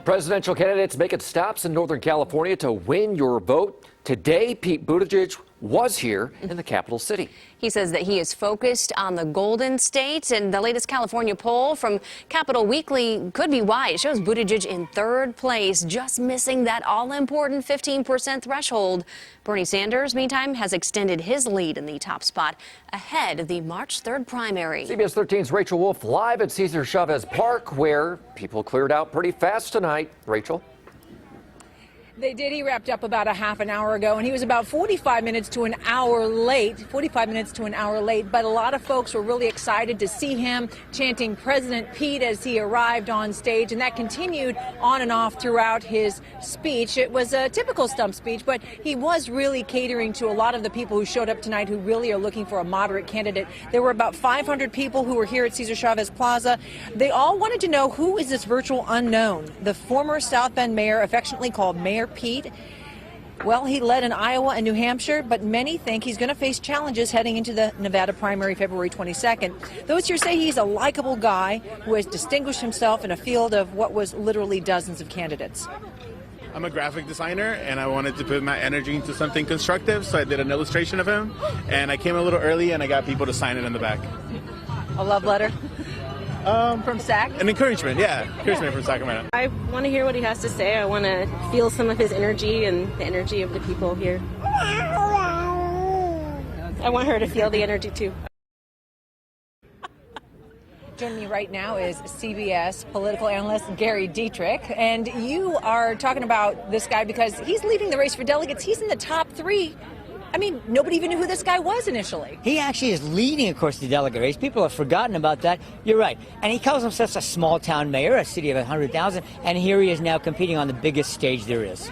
Presidential candidates making stops in Northern California to win your vote. Today, Pete Buttigieg was here in the capital city. He says that he is focused on the Golden State, and the latest California poll from Capital Weekly could be why. It shows Buttigieg in third place, just missing that all-important 15% threshold. Bernie Sanders, meantime, has extended his lead in the top spot ahead of the March 3rd primary. CBS 13's Rachel Wolf live at Cesar Chavez Park, where people cleared out pretty fast tonight. Rachel? They did. He wrapped up about a half an hour ago, and he was about 45 minutes to an hour late, but a lot of folks were really excited to see him chanting President Pete as he arrived on stage, and that continued on and off throughout his speech. It was a typical stump speech, but he was really catering to a lot of the people who showed up tonight who really are looking for a moderate candidate. There were about 500 people who were here at Cesar Chavez Plaza. They all wanted to know, who is this virtual unknown? The former South Bend mayor, affectionately called Mayor Pete. Well, he led in Iowa and New Hampshire, but many think he's going to face challenges heading into the Nevada primary February 22nd. Those here say he's a likable guy who has distinguished himself in a field of what was literally dozens of candidates. I'm a graphic designer, and I wanted to put my energy into something constructive, so I did an illustration of him, and I came a little early, and I got people to sign it in the back. A love letter? From Sac? An encouragement, yeah. Encouragement from Sacramento. I want to hear what he has to say. I want to feel some of his energy and the energy of the people here. I want her to feel the energy too. Joining me right now is CBS political analyst Gary Dietrich, and you are talking about this guy because he's leading the race for delegates. He's in the top three. I mean, nobody even knew who this guy was initially. He actually is leading, of course, the delegate race. People have forgotten about that. You're right. And he calls himself a small-town mayor, a city of 100,000, and here he is now competing on the biggest stage there is.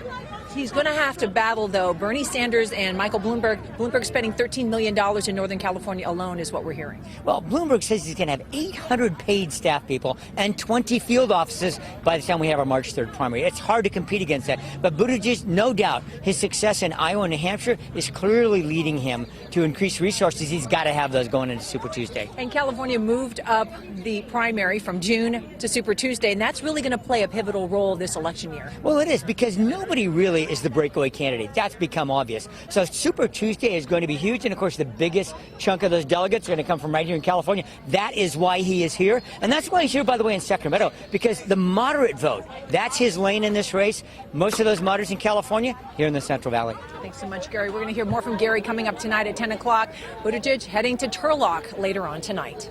He's going to have to battle, though, Bernie Sanders and Michael Bloomberg. Bloomberg spending $13 million in Northern California alone is what we're hearing. Well, Bloomberg says he's going to have 800 paid staff people and 20 field offices by the time we have our March 3rd primary. It's hard to compete against that. But Buttigieg, no doubt, his success in Iowa and New Hampshire is clearly leading him to increase resources. He's got to have those going into Super Tuesday. And California moved up the primary from June to Super Tuesday, and that's really going to play a pivotal role this election year. Well, it is, because nobody really is the breakaway candidate. That's become obvious. So Super Tuesday is going to be huge, and of course the biggest chunk of those delegates are going to come from right here in California. That is why he is here, and that's why he's here, by the way, in Sacramento, because the moderate vote, that's his lane in this race. Most of those moderates in California, here in the Central Valley. Thanks so much, Gary. We're going to hear more from Gary coming up tonight at 10 o'clock. Buttigieg heading to Turlock later on tonight.